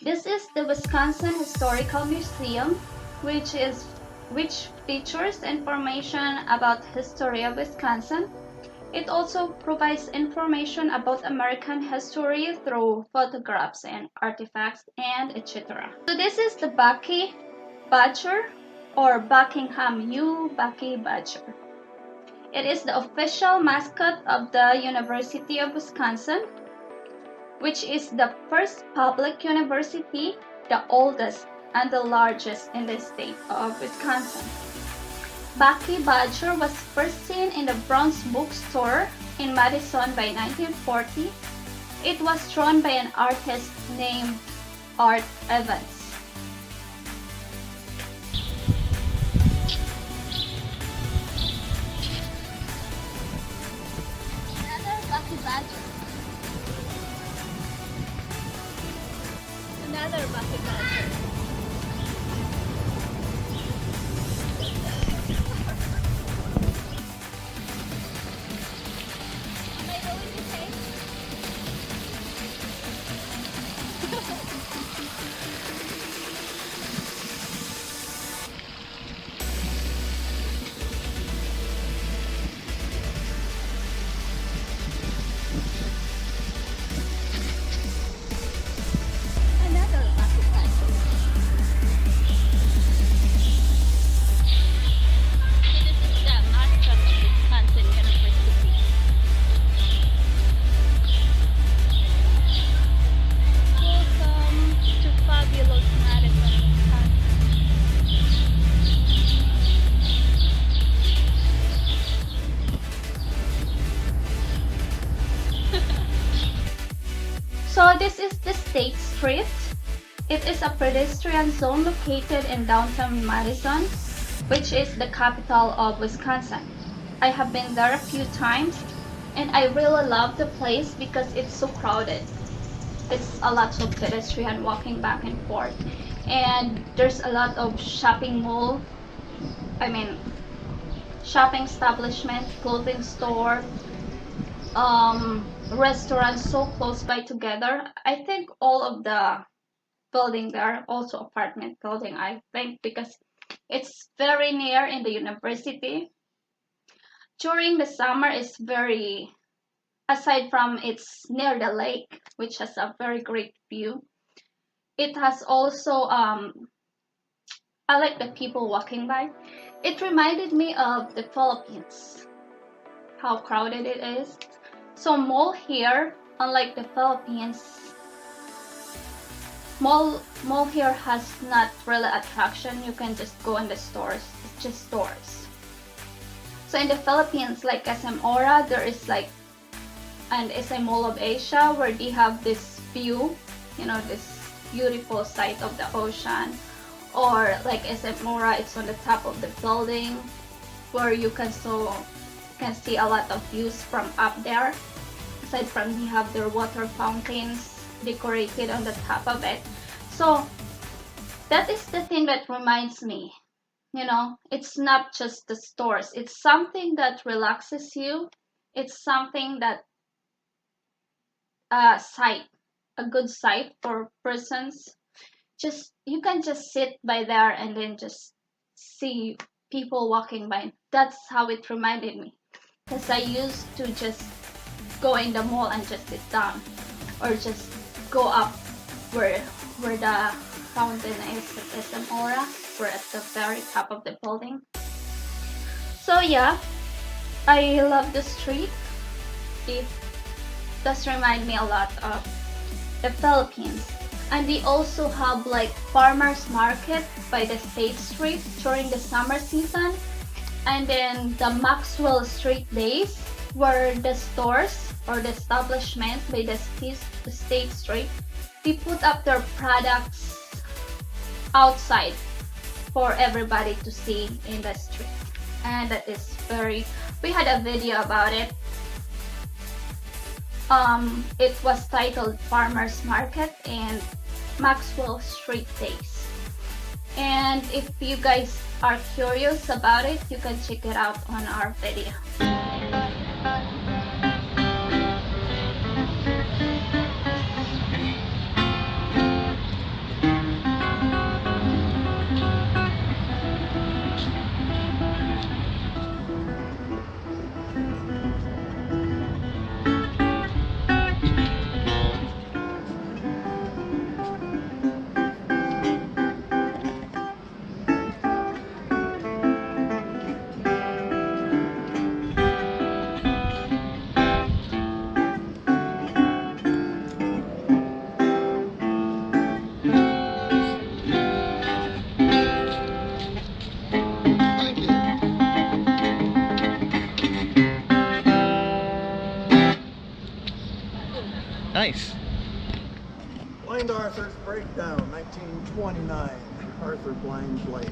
This is the Wisconsin Historical Museum, which features information about history of Wisconsin. It also provides information about American history through photographs and artifacts and etc. So this is the Bucky Badger or Buckingham U Bucky Badger. It is the official mascot of the University of Wisconsin, which is the first public university, the oldest and the largest in the state of Wisconsin. Bucky Badger was first seen in the bronze bookstore in Madison by 1940. It was drawn by an artist named Art Evans. Another Bucky Badger. Another Bucky Badger. Am I going to say? Another Bucky Badger. So this is the mascot of Wisconsin University. Welcome to fabulous Madison, Wisconsin. So this is the State Street. It is a pedestrian zone located in downtown Madison, which is the capital of Wisconsin. I have been there a few times and I really love the place because it's so crowded. It's a lot of pedestrian walking back and forth, and there's a lot of shopping shopping establishment, clothing store, restaurants so close by together. I think all of the building there, also apartment building, I think, because it's very near in the university. During the summer, it's very, aside from it's near the lake, which has a very great view. It has also, I like the people walking by. It reminded me of the Philippines, how crowded it is. So mall here, unlike the Philippines, mall here has not really attraction. You can just go in the stores. It's just stores. So in the Philippines, like SM Aura, there is like an SM Mall of Asia where they have this view, this beautiful sight of the ocean. Or like SM Aura, it's on the top of the building where you can see a lot of views from up there. Aside from they have their water fountains decorated on the top of it. So that is the thing that reminds me, it's not just the stores. It's something that relaxes you. It's something that a good sight for persons. You can just sit by there and then just see people walking by. That's how it reminded me, because I used to just go in the mall and just sit down, or just go up where the fountain is at SM Aura. We're at the very top of the building. So yeah, I love the street. It does remind me a lot of the Philippines. And they also have like farmers market by the State Street during the summer season, and then the Maxwell Street days where the stores or the establishment by the State Street, they put up their products outside for everybody to see in the street. And that is we had a video about it. It was titled Farmers Market and Maxwell Street Days. And if you guys are curious about it, you can check it out on our video. Nice. Blind Arthur's Breakdown, 1929. Arthur Blind Blake.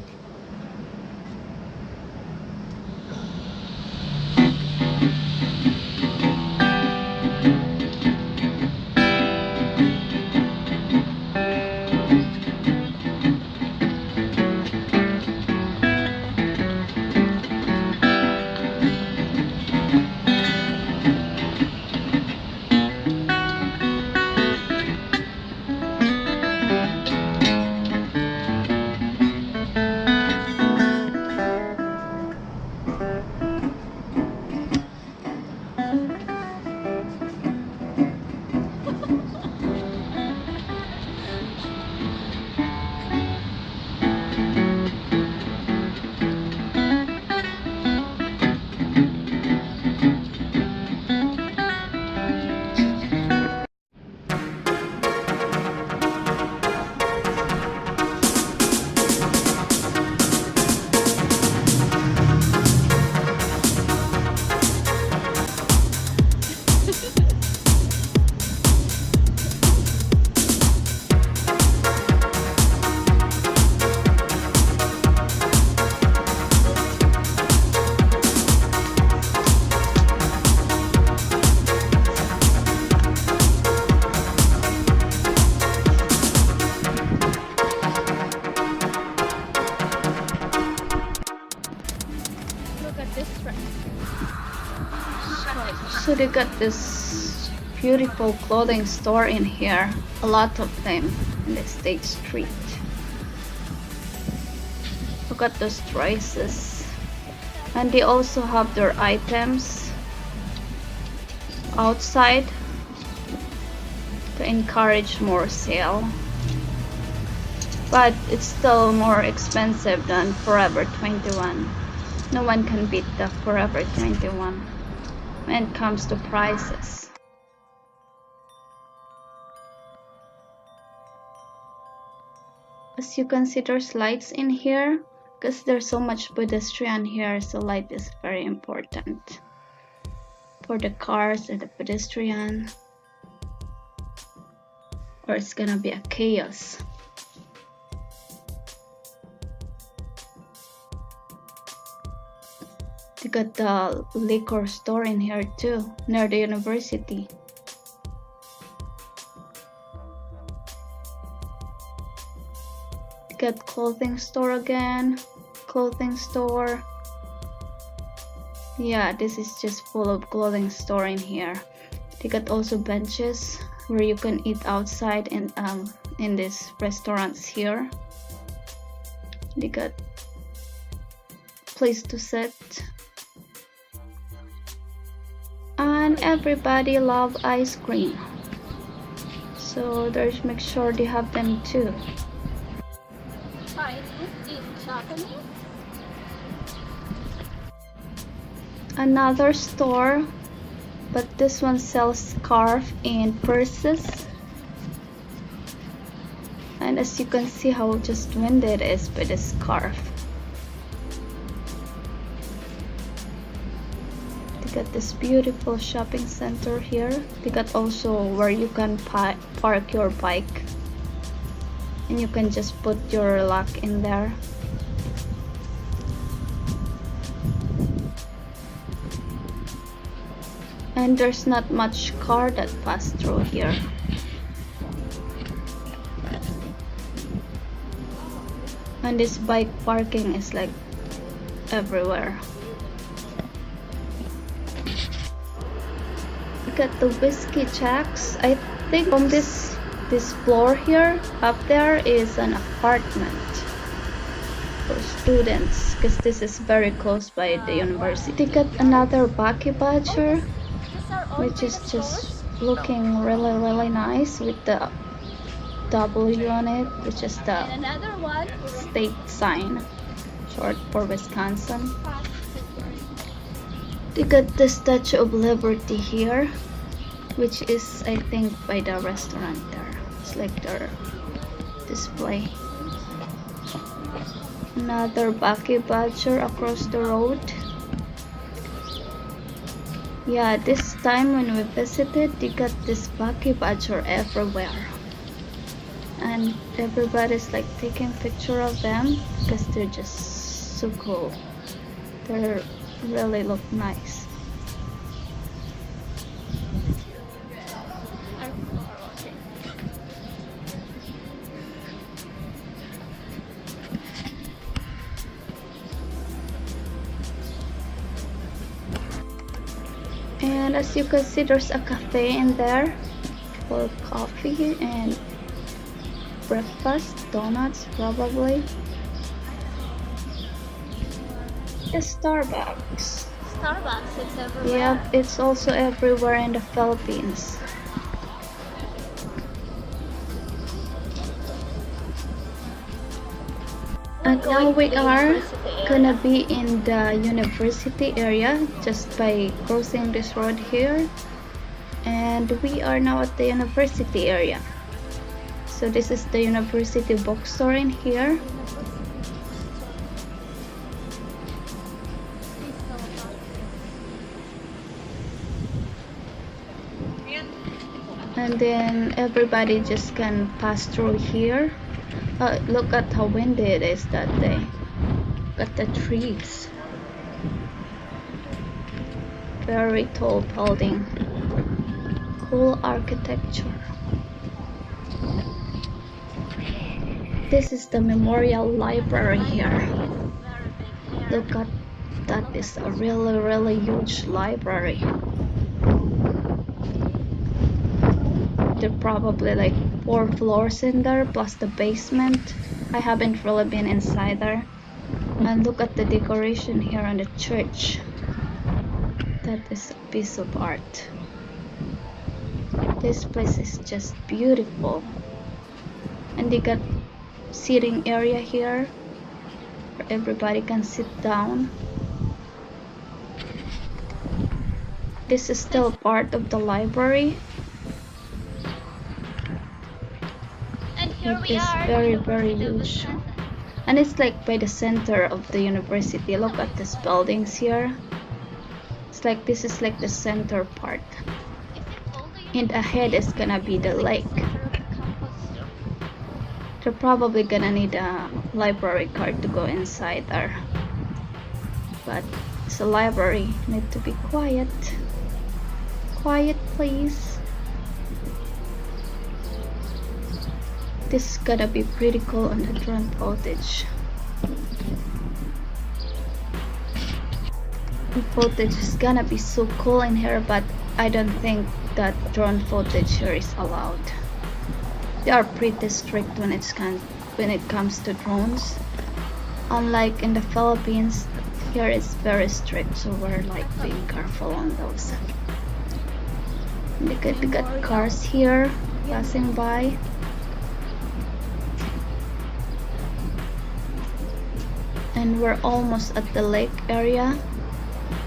So they got this beautiful clothing store in here, a lot of them in the State Street. Look at those dresses, and they also have their items outside to encourage more sale, but it's still more expensive than Forever 21. No one can beat the Forever 21 when it comes to prices. As you can see, there's lights in here because there's so much pedestrian here, so light is very important for the cars and the pedestrian, or it's gonna be a chaos. You got the liquor store in here too, near the university. You got clothing store again, clothing store. Yeah, this is just full of clothing store in here. They got also benches where you can eat outside and in these restaurants here. They got place to sit. And everybody love ice cream, so there's make sure they have them too. Another store, but this one sells scarf and purses, and as you can see how just windy it is with the scarf. Got this beautiful shopping center here. They got also where you can park your bike, and you can just put your lock in there. And there's not much car that pass through here. And this bike parking is like everywhere. Got the whiskey jacks. I think from this floor here up there is an apartment for students, because this is very close by the university. They got another Bucky Badger, which is just looking really nice with the W on it, which is the state sign, short for Wisconsin. They got the Statue of Liberty here, which is I think by the restaurant there. It's like their display. Another Bucky Badger across the road. Yeah, this time when we visited, they got this bucky badger everywhere. And everybody's like taking picture of them because they're just so cool. They really look nice. And as you can see, there's a cafe in there for coffee and breakfast, donuts probably. The Starbucks. Starbucks, it's everywhere. Yep, it's also everywhere in the Philippines. And now we are gonna be in the university area just by crossing this road here. And we are now at the university area. So this is the university bookstore in here. And then everybody just can pass through here. Look at how windy it is that day. Look at the trees. Very tall building. Cool architecture. This is the memorial library here. Look at that, is a really huge library. There are probably like 4 floors in there plus the basement. I haven't really been inside there. And look at the decoration here on the church. That is a piece of art. This place is just beautiful. And they got seating area here where everybody can sit down. This is still part of the library. It is very huge. And it's like by the center of the university. Look at these buildings here. It's like this is like the center part. And ahead is gonna be the lake. They're probably gonna need a library card to go inside there. But it's a library. Need to be quiet. Quiet, please. This is gonna be pretty cool on the drone footage. The footage is gonna be so cool in here, but I don't think that drone footage here is allowed. They are pretty strict when it comes to drones. Unlike in the Philippines, here it's very strict, so we're like being careful on those. We got cars here passing by. And we're almost at the lake area.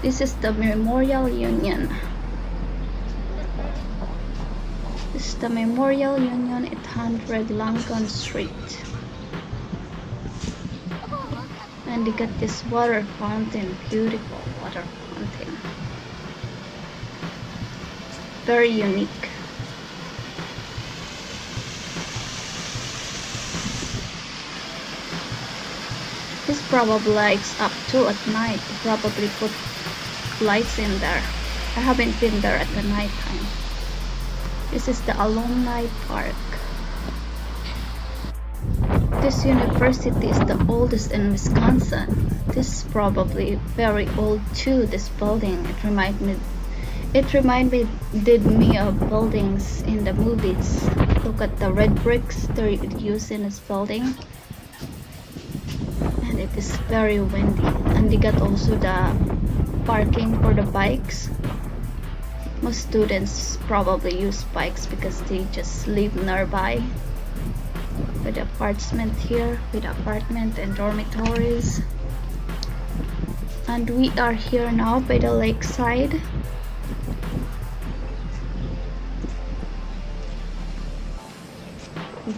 This is the Memorial Union. This is the Memorial Union 800 Langton Street. And they got this water fountain, beautiful water fountain. Very unique. This probably lights up too at night. They probably put lights in there. I haven't been there at the night time. This is the Alumni Park. This university is the oldest in Wisconsin. This is probably very old too, this building. It reminded me of buildings in the movies. Look at the red bricks they're using in this building. And it is very windy. And they got also the parking for the bikes. Most students probably use bikes because they just live nearby. With the apartment here, with apartment and dormitories. And we are here now by the lakeside.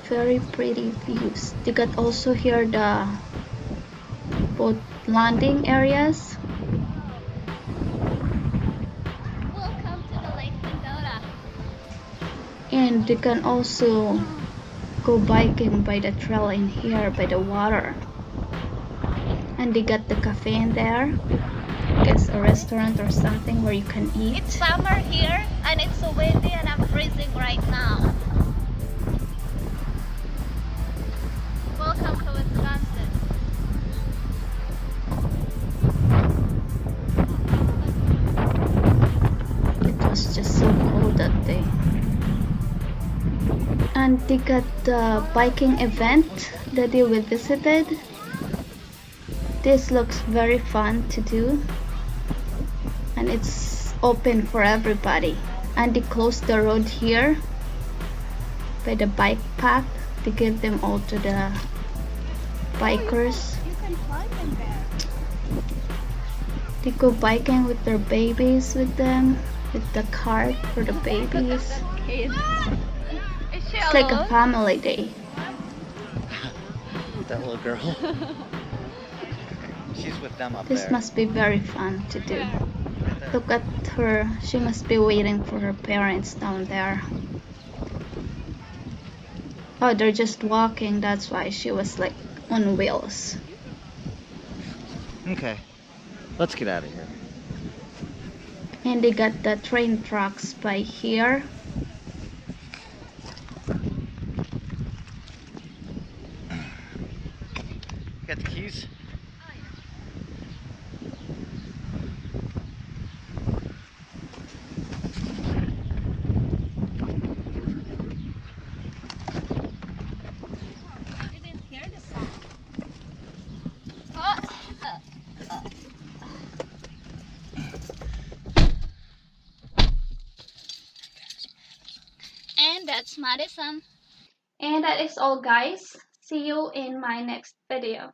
Very pretty views. You got also here the boat landing areas. And you can also go biking by the trail in here by the water. And they got the cafe in there. I guess a restaurant or something where you can eat. It's summer here and it's so windy and I'm freezing right now. Welcome to Wisconsin. It was just so cold that day. And they got the biking event the day we visited. This looks very fun to do. And it's open for everybody. And they closed the road here by the bike path. They give them all to the bikers. You can climb in there. They go biking with their babies with them, with the cart for the babies. Kids. Is she It's like a alone? family day. That little girl. She's with them up This there. must be very fun to do. Look at her. She must be waiting for her parents down there. Oh, they're just walking. That's why she was like on wheels. Okay, let's get out of here. And they got the train tracks by here. Got the keys? You didn't hear the song. And that's Madison. And that is all, guys. See you in my next video.